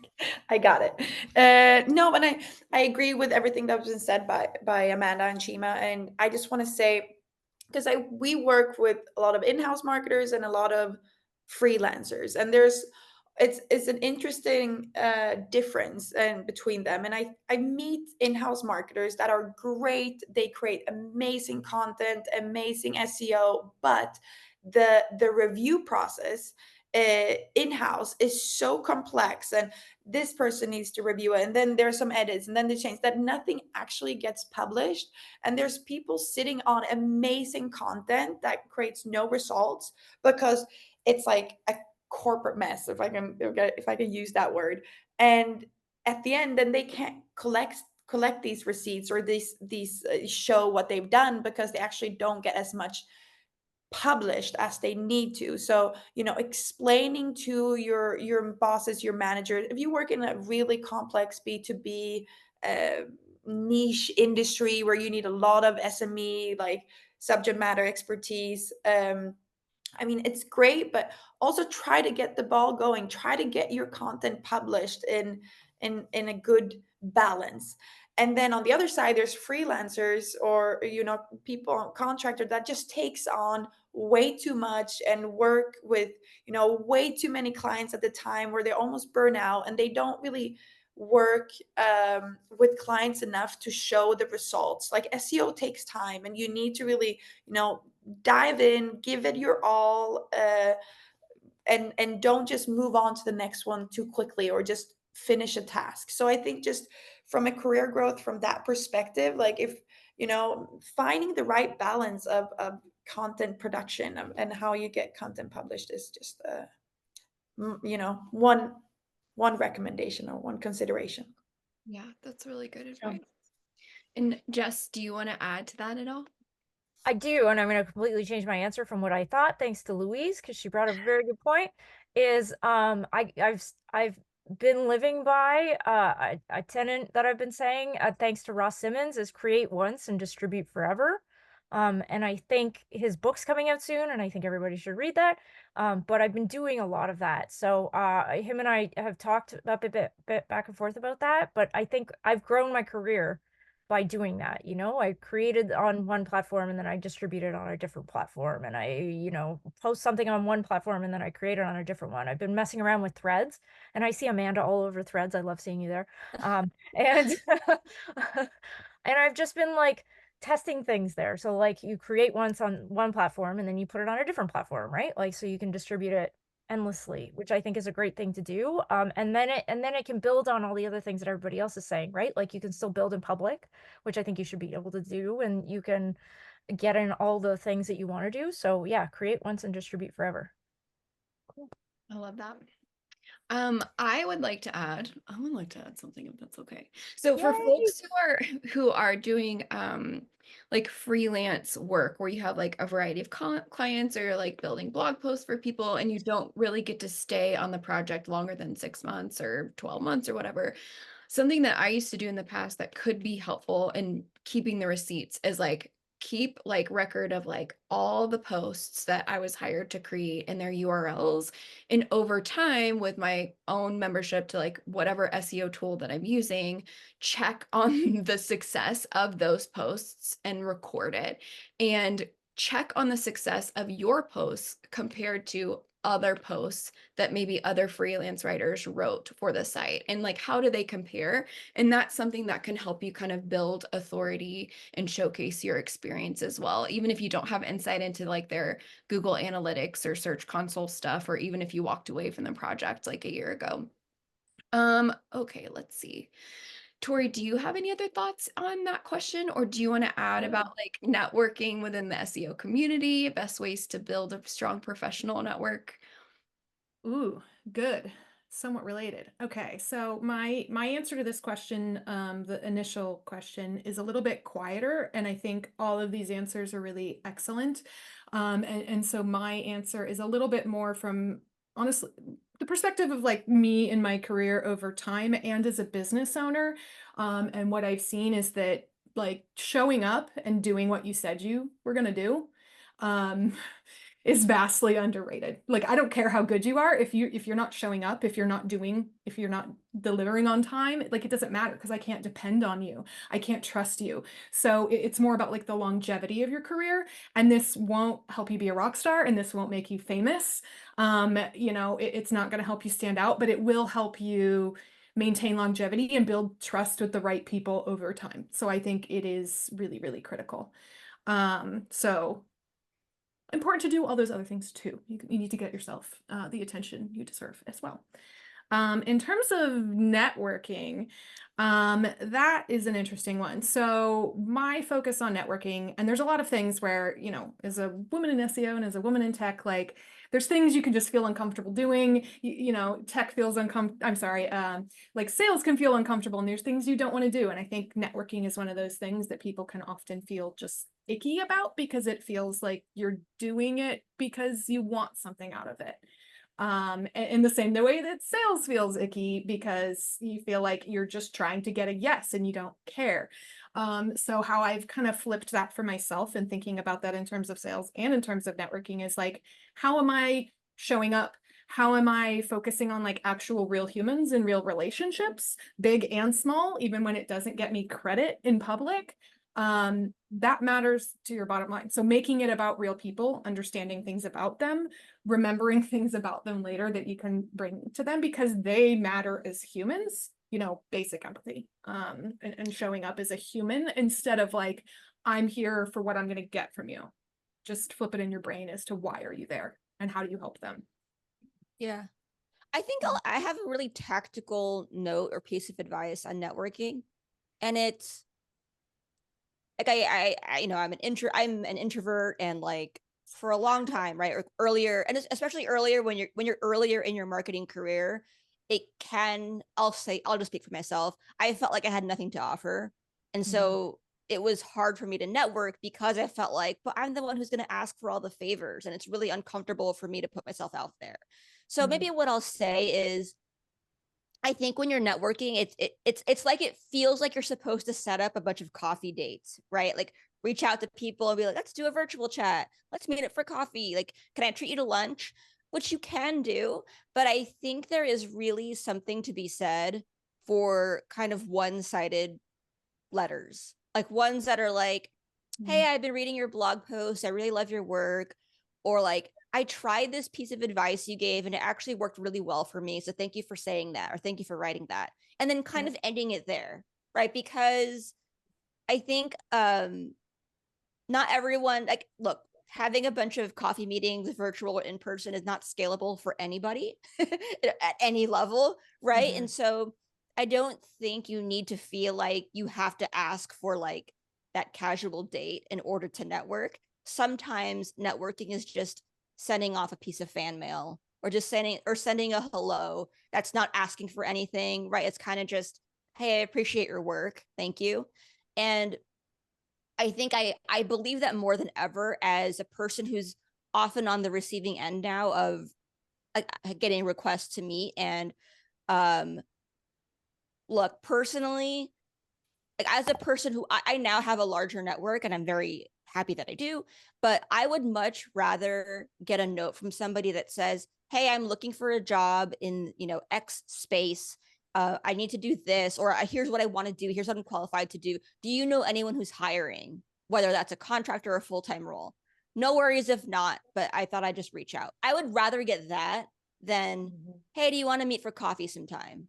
I got it. No, and I agree with everything that was been said by Amanda and Chima, and I just want to say, because we work with a lot of in-house marketers and a lot of freelancers, and it's an interesting difference between them. And I meet in-house marketers that are great. They create amazing content, amazing SEO, but the review process in-house is so complex, and this person needs to review it, and then there's some edits, and then the change that nothing actually gets published. And there's people sitting on amazing content that creates no results because it's like a corporate mess, if I can use that word. And at the end, then they can't collect these receipts, or these show what they've done, because they actually don't get as much published as they need to. So, explaining to your bosses, your manager, if you work in a really complex B2B niche industry where you need a lot of SME, like subject matter expertise, I mean, it's great, but also try to get the ball going. Try to get your content published in a good balance. And then on the other side, there's freelancers, or people, contractor, that just takes on way too much and work with way too many clients at the time, where they almost burn out, and they don't really work with clients enough to show the results. Like, SEO takes time, and you need to really dive in, give it your all, and don't just move on to the next one too quickly, or just finish a task. So I think, just from a career growth, from that perspective, like, if finding the right balance of content production, and how you get content published, is just one recommendation, or one consideration. Yeah, that's really good advice. And Jess, do you want to add to that at all? I do, and I'm going to completely change my answer from what I thought, thanks to Louise, because she brought up a very good point. Is I've been living by a tenant that I've been saying, thanks to Ross Simmons, is create once and distribute forever. And I think his book's coming out soon, and I think everybody should read that. But I've been doing a lot of that. So him and I have talked a bit back and forth about that. But I think I've grown my career by doing that. I created on one platform, and then I distributed on a different platform, and I post something on one platform, and then I create it on a different one. I've been messing around with Threads, and I see Amanda all over Threads. I love seeing you there. And and I've just been like testing things there. So like, you create once on one platform, and then you put it on a different platform, right? Like, so you can distribute it endlessly, which I think is a great thing to do. And then it can build on all the other things that everybody else is saying, right? Like, you can still build in public, which I think you should be able to do, and you can get in all the things that you want to do. So yeah, create once and distribute forever. Cool. I love that. I would like to add something, if that's okay. So for Yay! folks who are doing like freelance work, where you have like a variety of clients, or you're like building blog posts for people, and you don't really get to stay on the project longer than 6 months or 12 months or whatever, something that I used to do in the past that could be helpful in keeping the receipts is like keep like record of like all the posts that I was hired to create and their URLs. And over time, with my own membership to like whatever SEO tool that I'm using, check on the success of those posts and record it, and check on the success of your posts compared to other posts that maybe other freelance writers wrote for the site, and like, how do they compare? And that's something that can help you kind of build authority and showcase your experience as well, even if you don't have insight into like their Google Analytics or Search Console stuff, or even if you walked away from the project like a year ago. Okay, let's see. Tory, do you have any other thoughts on that question, or do you want to add about like networking within the SEO community, best ways to build a strong professional network? Ooh, good. Somewhat related. Okay, so my answer to this question, the initial question, is a little bit quieter, and I think all of these answers are really excellent. And so my answer is a little bit more from, honestly, the perspective of like me in my career over time and as a business owner. And what I've seen is that like showing up and doing what you said you were gonna do, is vastly underrated. Like, I don't care how good you are, if you're not showing up, if you're not delivering on time, like it doesn't matter, because I can't depend on you. I can't trust you. So it's more about like the longevity of your career, and this won't help you be a rock star, and this won't make you famous. You know, it's not going to help you stand out, but it will help you maintain longevity and build trust with the right people over time. So I think it is really, really critical. So important to do all those other things too. You need to get yourself the attention you deserve as well. In terms of networking, that is an interesting one. So my focus on networking, and there's a lot of things where, you know, as a woman in SEO and as a woman in tech, like there's things you can just feel uncomfortable doing. You know, tech feels like sales can feel uncomfortable, and there's things you don't want to do. And I think networking is one of those things that people can often feel just icky about, because it feels like you're doing it because you want something out of it. In the same way that sales feels icky, because you feel like you're just trying to get a yes and you don't care. So how I've kind of flipped that for myself and thinking about that in terms of sales and in terms of networking is like, how am I showing up? How am I focusing on like actual real humans and real relationships, big and small, even when it doesn't get me credit in public? That matters to your bottom line. So making it about real people, understanding things about them, remembering things about them later that you can bring to them because they matter as humans, you know, basic empathy, and showing up as a human instead of like, I'm here for what I'm going to get from you. Just flip it in your brain as to why are you there and how do you help them? Yeah. I think I have a really tactical note or piece of advice on networking. And it's like, I you know, I'm an introvert, and like for a long time, right? Or earlier, and especially earlier when you're earlier in your marketing career, it can, I'll just speak for myself. I felt like I had nothing to offer. And so it was hard for me to network because I felt like, but I'm the one who's going to ask for all the favors. And it's really uncomfortable for me to put myself out there. So maybe what I'll say is, I think when you're networking, it's like it feels like you're supposed to set up a bunch of coffee dates, right? Like reach out to people and be like, let's do a virtual chat. Let's meet up for coffee. Like, can I treat you to lunch? Which you can do. But I think there is really something to be said for kind of one-sided letters, like ones that are like, hey, I've been reading your blog post. I really love your work. Or like, I tried this piece of advice you gave and it actually worked really well for me. So thank you for saying that, or thank you for writing that. And then kind of ending it there, right? Because I think not everyone, like, look, having a bunch of coffee meetings, virtual or in person, is not scalable for anybody at any level, right? And so I don't think you need to feel like you have to ask for like that casual date in order to network. Sometimes networking is just sending off a piece of fan mail, or just sending a hello that's not asking for anything, right? It's kind of just, hey, I appreciate your work, thank you. And I think I believe that more than ever, as a person who's often on the receiving end now of getting requests to meet. And look, personally, like as a person who I now have a larger network, and I'm very happy that I do, but I would much rather get a note from somebody that says, hey, I'm looking for a job in, you know, X space. I need to do this, or here's what I want to do. Here's what I'm qualified to do. Do you know anyone who's hiring, whether that's a contractor or a full-time role? No worries if not, but I thought I'd just reach out. I would rather get that than, hey, do you want to meet for coffee sometime?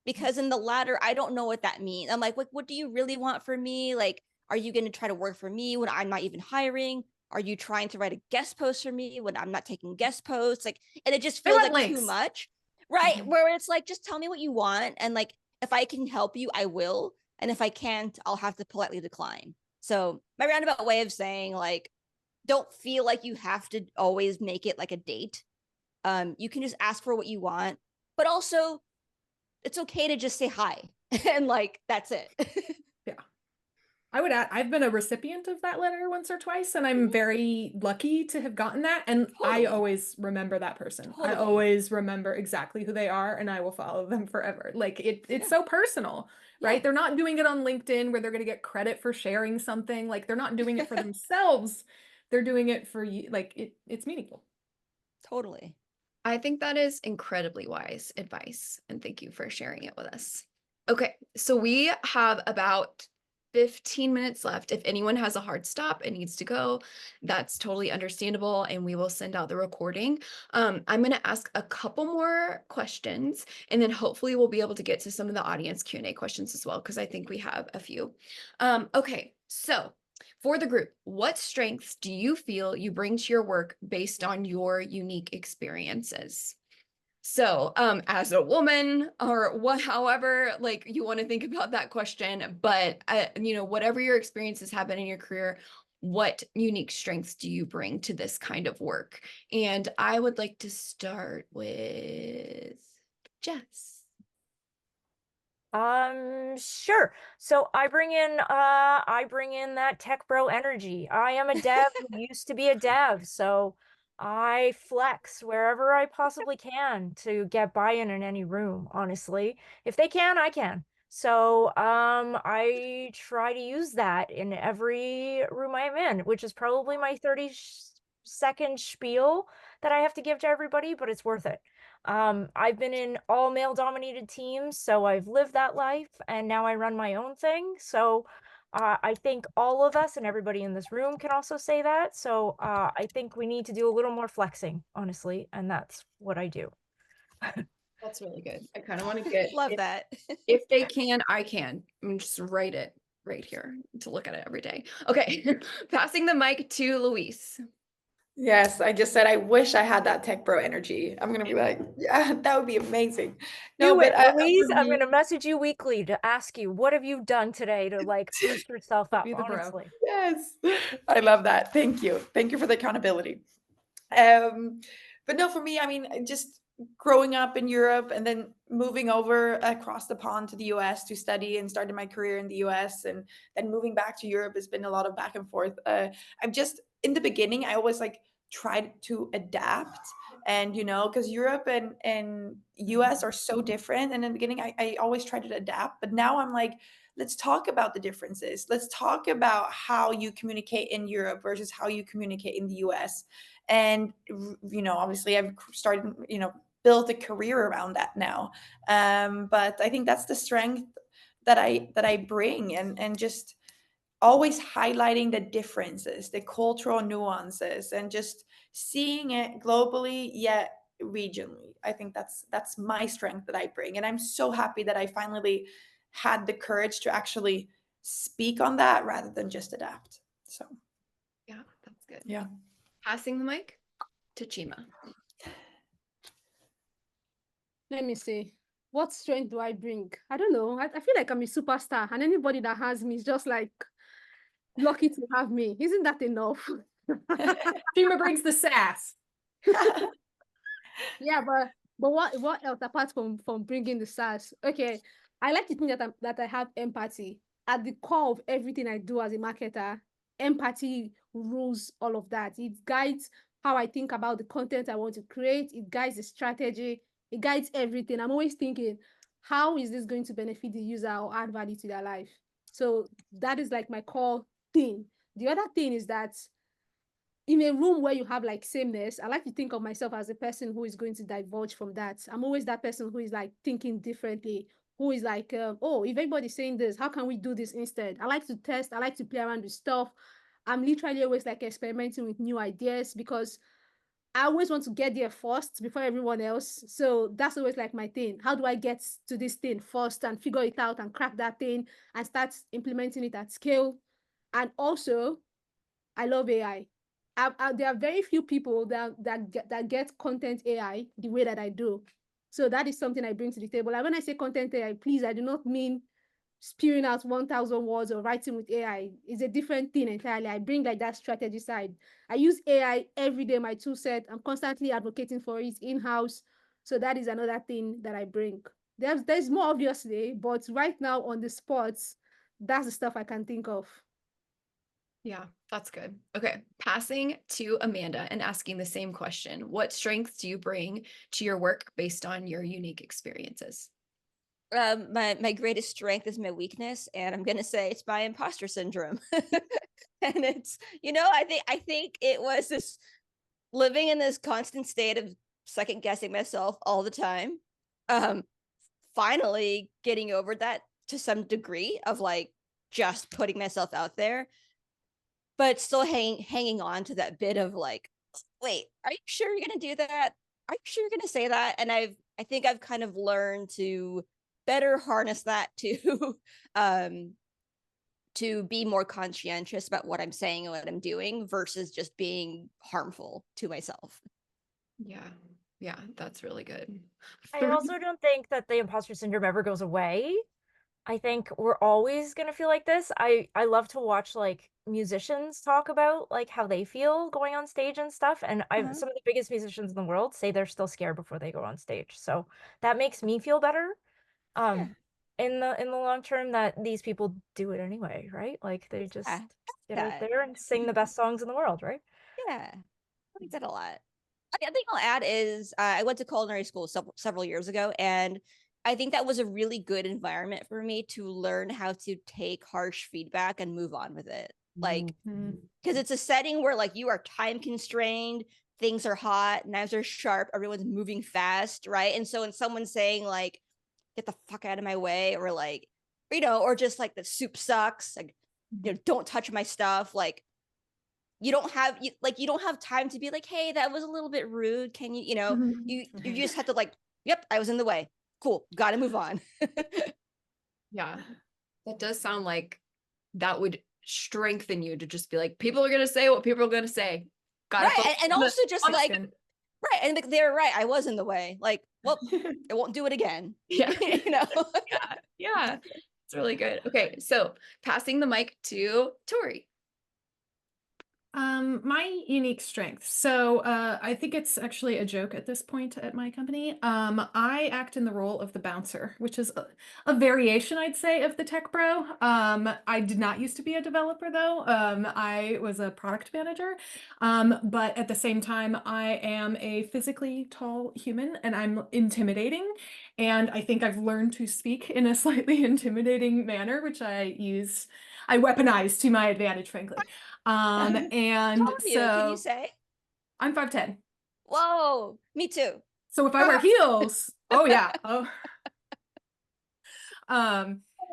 Because in the latter, I don't know what that means. I'm like, what do you really want from me? Like, are you going to try to work for me when I'm not even hiring? Are you trying to write a guest post for me when I'm not taking guest posts? Like, and it just feels like too much, right? Where it's like, just tell me what you want. And like, if I can help you, I will. And if I can't, I'll have to politely decline. So my roundabout way of saying, like, don't feel like you have to always make it like a date. You can just ask for what you want. but also it's okay to just say hi and like that's it. Yeah. I would add, I've been a recipient of that letter once or twice, and I'm very lucky to have gotten that. And I Totally. always remember that person. I Totally. always remember exactly who they are, and I will follow them forever. Like it's Yeah. so personal, right? Yeah. They're not doing it on LinkedIn where they're going to get credit for sharing something. Like they're not doing it for themselves. They're doing it for you. Like it's meaningful. Totally. I think that is incredibly wise advice, and thank you for sharing it with us. Okay, so we have about 15 minutes left. If anyone has a hard stop and needs to go, that's totally understandable, and we will send out the recording. I'm going to ask a couple more questions, and then hopefully we'll be able to get to some of the audience Q&A questions as well, because I think we have a few. Okay, so for the group, what strengths do you feel you bring to your work based on your unique experiences? So, as a woman or however, like you want to think about that question, but whatever your experiences have been in your career, what unique strengths do you bring to this kind of work? And I would like to start with Jess. Sure. So I bring in that tech bro energy. I am a dev who used to be a dev, so I flex wherever I possibly can to get buy-in in any room, honestly. If they can, I can. So I try to use that in every room I'm in, which is probably my 30-second spiel that I have to give to everybody, but it's worth it. I've been in all male dominated teams, so I've lived that life, and now I run my own thing. So I think all of us and everybody in this room can also say that. So I think we need to do a little more flexing, honestly, and that's what I do. That's really good. I kind of want to get Love that. if they can, I can. I'm just write it right here to look at it every day. Okay, passing the mic to Louise. Yes, I just said I wish I had that tech bro energy. I'm gonna be like, yeah, that would be amazing. No, Do but it, Louise. for I'm me, gonna message you weekly to ask you what have you done today to like boost yourself up, Be the bro. honestly. yes, I love that. Thank you for the accountability. But no, for me, I mean, just growing up in Europe and then moving over across the pond to the US to study and started my career in the US and then moving back to Europe has been a lot of back and forth. I'm just in the beginning, I always like tried to adapt and because Europe and US are so different. And in the beginning, I always tried to adapt, but now I'm like, let's talk about the differences. Let's talk about how you communicate in Europe versus how you communicate in the US. And obviously I've started built a career around that now. But I think that's the strength that I bring, and just always highlighting the differences, the cultural nuances, and just seeing it globally yet regionally. I think that's my strength that I bring, and I'm so happy that I finally had the courage to actually speak on that rather than just adapt. So Yeah, that's good. yeah. Passing the mic to Chima. Let me see. What strength do I bring? I don't know. I feel like I'm a superstar, and anybody that has me is just like lucky to have me. Isn't that enough? Chima brings the sass. Yeah, but what else apart from bringing the SaaS? Okay, I like to think that I have empathy at the core of everything I do as a marketer. Empathy rules all of that. It guides how I think about the content I want to create. It guides the strategy. It guides everything. I'm always thinking, how is this going to benefit the user or add value to their life? So that is like my core thing. The other thing is that in a room where you have like sameness, I like to think of myself as a person who is going to divulge from that. I'm always that person who is like thinking differently, who is like, oh, if everybody's saying this, how can we do this instead? I like to test, I like to play around with stuff. I'm literally always like experimenting with new ideas because I always want to get there first before everyone else. So that's always like my thing. How do I get to this thing first and figure it out and crack that thing and start implementing it at scale? And also, I love AI. There are very few people that get content AI the way that I do. So that is something I bring to the table. And when I say content AI, please, I do not mean spewing out 1,000 words or writing with AI. It's a different thing entirely. I bring like that strategy side. I use AI every day, my tool set. I'm constantly advocating for it in-house. So that is another thing that I bring. There's more obviously, but right now on the spots, that's the stuff I can think of. Yeah, that's good. Okay, passing to Amanda and asking the same question. What strengths do you bring to your work based on your unique experiences? My greatest strength is my weakness, and I'm gonna say it's my imposter syndrome. And it's, I think it was this living in this constant state of second guessing myself all the time. Finally getting over that to some degree of like just putting myself out there, but still hanging on to that bit of like, wait, are you sure you're gonna do that? Are you sure you're gonna say that? And I think I've kind of learned to better harness that to be more conscientious about what I'm saying and what I'm doing versus just being harmful to myself. Yeah, that's really good. I also don't think that the imposter syndrome ever goes away. I think we're always going to feel like this. I love to watch like musicians talk about like how they feel going on stage and stuff. And some of the biggest musicians in the world say they're still scared before they go on stage. So that makes me feel better. In the long term, that these people do it anyway, right? Like they just get out there and sing the best songs in the world, right? Yeah, I like that a lot. I think I'll add is I went to culinary school several years ago, and I think that was a really good environment for me to learn how to take harsh feedback and move on with it. Like, because it's a setting where like you are time constrained, things are hot, knives are sharp, everyone's moving fast, right? And so when someone's saying like, get the fuck out of my way, or like, or just like the soup sucks, like, don't touch my stuff, like, you don't have time to be like, hey, that was a little bit rude, can you you just have to like, yep, I was in the way, cool, gotta move on. Yeah, that does sound like that would strengthen you to just be like, people are gonna say what people are gonna say, right. And also just like, right, and like, they're right, I was in the way, like, well, I won't do it again. Yeah. Yeah, it's really good. Okay, so passing the mic to Tory. My unique strength. So I think it's actually a joke at this point at my company. I act in the role of the bouncer, which is a variation, I'd say, of the tech bro. I did not used to be a developer though. I was a product manager. But at the same time, I am a physically tall human and I'm intimidating. And I think I've learned to speak in a slightly intimidating manner, which I weaponize to my advantage, frankly. And so can you say? I'm 5'10". Whoa, me too. So if I wear heels, oh yeah. Oh.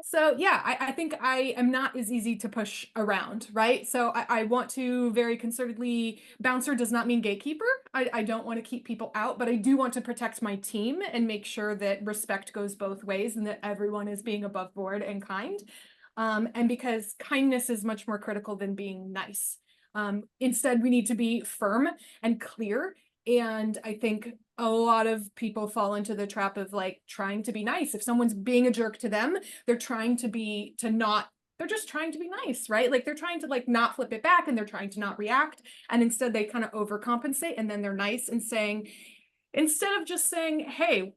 So yeah, I think I am not as easy to push around, right? So I want to very concertedly, bouncer does not mean gatekeeper. I don't want to keep people out, but I do want to protect my team and make sure that respect goes both ways and that everyone is being above board and kind. And because kindness is much more critical than being nice. Instead, we need to be firm and clear. And I think a lot of people fall into the trap of like trying to be nice. If someone's being a jerk to them, they're just trying to be nice, right? Like they're trying to like not flip it back and they're trying to not react. And instead they kind of overcompensate and then they're nice and saying, instead of just saying, hey,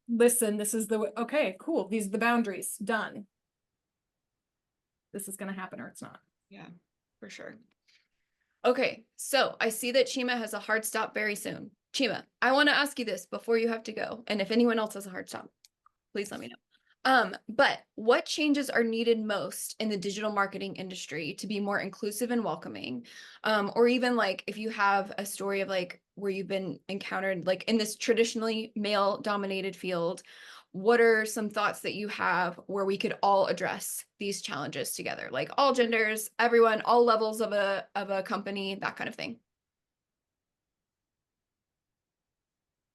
listen, this is the way, okay, cool. These are the boundaries, done. This is going to happen or it's not. Yeah, for sure. Okay, so I see that Chima has a hard stop very soon. Chima, I want to ask you this before you have to go. And if anyone else has a hard stop, please let me know. But what changes are needed most in the digital marketing industry to be more inclusive and welcoming? Or even like if you have a story of like where you've been encountered like in this traditionally male dominated field, what are some thoughts that you have where we could all address these challenges together? Like all genders, everyone, all levels of a company, that kind of thing.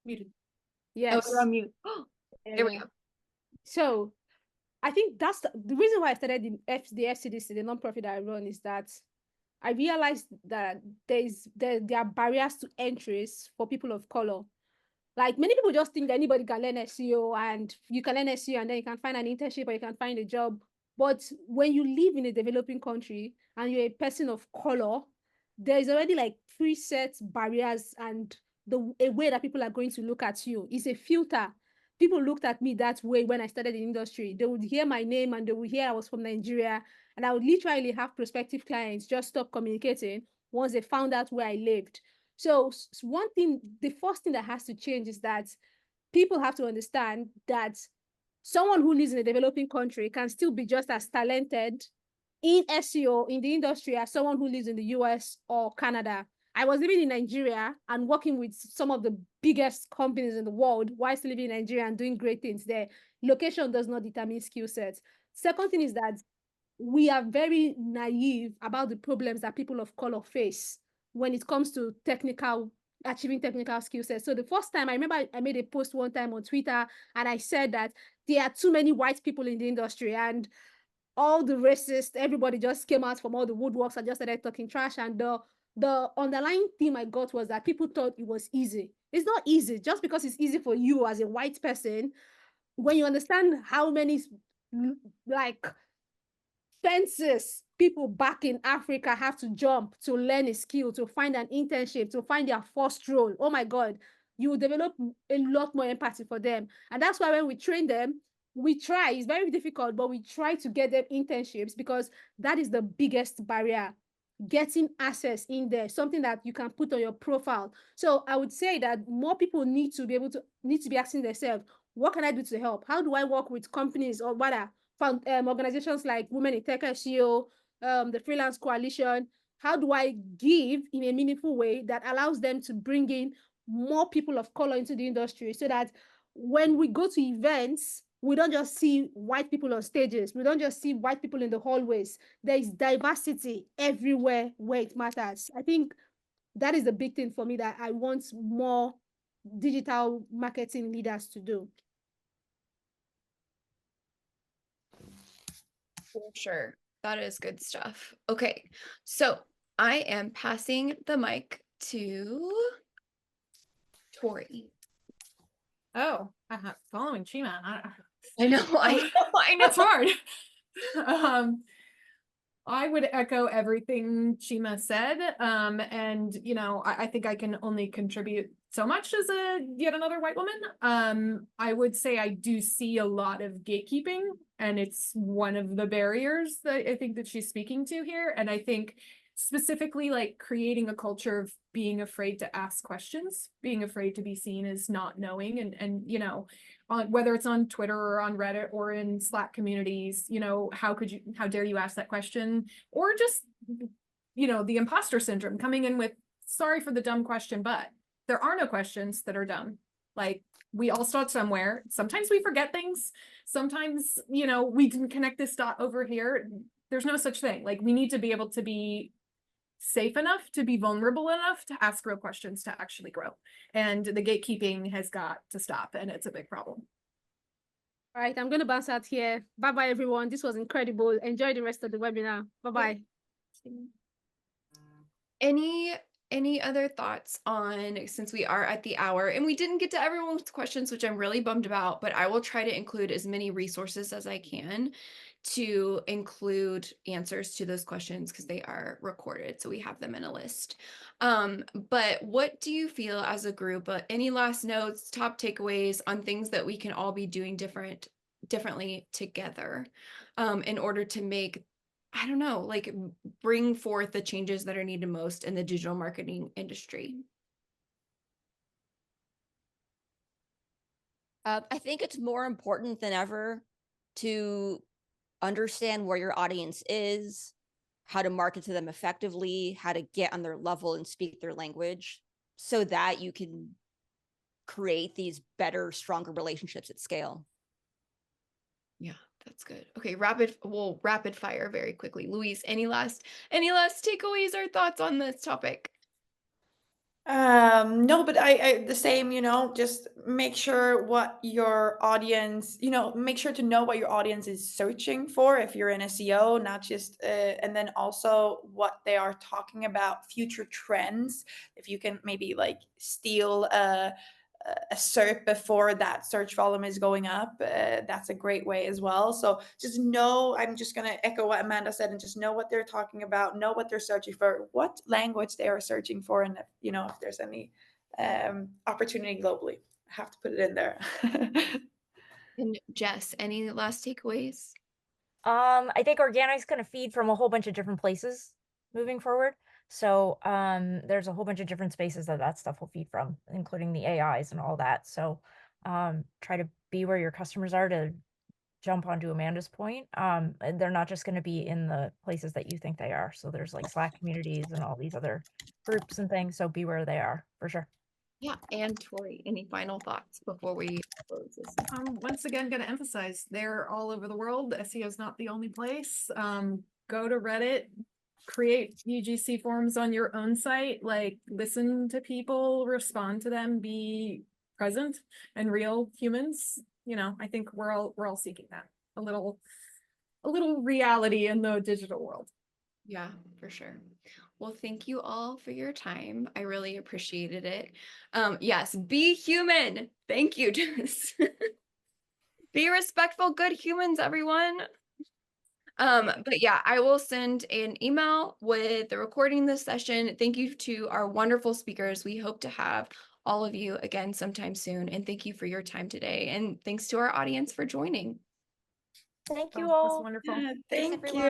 Muted. Yes. Oh, you're on mute. There we go. So I think that's the reason why I started the FCDC, the nonprofit that I run, is that I realized that there are barriers to entries for people of color. Like many people just think that anybody can learn SEO and you can learn SEO and then you can find an internship or you can find a job. But when you live in a developing country and you're a person of color, there's already like preset barriers and a way that people are going to look at you. It's a filter. People looked at me that way when I started the industry. They would hear my name and they would hear I was from Nigeria, and I would literally have prospective clients just stop communicating once they found out where I lived. So one thing, the first thing that has to change is that people have to understand that someone who lives in a developing country can still be just as talented in SEO in the industry as someone who lives in the US or Canada. I was living in Nigeria and working with some of the biggest companies in the world while still living in Nigeria and doing great things there. Location does not determine skill sets. Second thing is that we are very naive about the problems that people of color face when it comes to achieving technical skill sets. So the first time, I remember I made a post one time on Twitter and I said that there are too many white people in the industry, and all the racists, everybody just came out from all the woodworks and just started talking trash. And the underlying theme I got was that people thought it was easy. It's not easy. Just because it's easy for you as a white person, when you understand how many like fences people back in Africa have to jump to learn a skill, to find an internship, to find their first role, oh my God, you will develop a lot more empathy for them. And that's why when we train them, we try, it's very difficult, but we try to get them internships, because that is the biggest barrier, getting access in there, something that you can put on your profile. So I would say that more people need to be asking themselves, what can I do to help? How do I work with companies or rather organizations like Women in Tech SEO, the Freelance Coalition? How do I give in a meaningful way that allows them to bring in more people of color into the industry, so that when we go to events, we don't just see white people on stages. We don't just see white people in the hallways. There is diversity everywhere where it matters. I think that is the big thing for me that I want more digital marketing leaders to do. For sure. That is good stuff. Okay, so I am passing the mic to Tory. Oh, following Chima. I know, I know. It's hard. I would echo everything Chima said. And you know, I think I can only contribute so much as yet another white woman. I would say I do see a lot of gatekeeping, and it's one of the barriers that I think that she's speaking to here. And I think specifically like creating a culture of being afraid to ask questions, being afraid to be seen as not knowing, and you know, on whether it's on Twitter or on Reddit or in Slack communities, you know, how dare you ask that question? Or just, you know, the imposter syndrome coming in with, sorry for the dumb question, but there are no questions that are dumb. Like, we all start somewhere. Sometimes we forget things. Sometimes, you know, we didn't connect this dot over here. There's no such thing. Like, we need to be able to be safe enough to be vulnerable enough to ask real questions to actually grow. And the gatekeeping has got to stop, and it's a big problem. All right, I'm going to bounce out here. Bye-bye, everyone. This was incredible. Enjoy the rest of the webinar. Bye-bye. Any other thoughts on, since we are at the hour and we didn't get to everyone's questions, which I'm really bummed about, but I will try to include as many resources as I can to include answers to those questions, because they are recorded, so we have them in a list. But what do you feel as a group? Any last notes, top takeaways on things that we can all be doing differently together in order to make, I don't know, like bring forth the changes that are needed most in the digital marketing industry? I think it's more important than ever to understand where your audience is, how to market to them effectively, how to get on their level and speak their language, so that you can create these better, stronger relationships at scale. Yeah, that's good. Okay, rapid fire very quickly. Louise, any last takeaways or thoughts on this topic? No, but I the same, you know, just make sure what your audience, you know, make sure to know what your audience is searching for if you're in SEO, not just and then also what they are talking about, future trends. If you can maybe like steal a SERP before that search volume is going up, that's a great way as well. So just know, I'm just going to echo what Amanda said, and just know what they're talking about, know what they're searching for, what language they are searching for, and if, you know, if there's any opportunity globally. I have to put it in there. And Jess, any last takeaways? I think organic's going to feed from a whole bunch of different places moving forward. So there's a whole bunch of different spaces that stuff will feed from, including the AIs and all that. So try to be where your customers are, to jump onto Amanda's point. And they're not just going to be in the places that you think they are. So there's like Slack communities and all these other groups and things. So be where they are, for sure. Yeah, and Tory, any final thoughts before we close this? Once again, going to emphasize they're all over the world. SEO is not the only place. Go to Reddit, create UGC forums on your own site, like listen to people, respond to them, be present and real humans. You know, I think we're all seeking that, a little reality in the digital world. Yeah, for sure. Well, thank you all for your time. I really appreciated it. Yes, be human. Thank you, Jess. Be respectful, good humans, everyone. But yeah, I will send an email with the recording of this session. Thank you to our wonderful speakers. We hope to have all of you again sometime soon. And thank you for your time today. And thanks to our audience for joining. Thank you That's all. wonderful. Yeah, Thanks, thank everyone. you.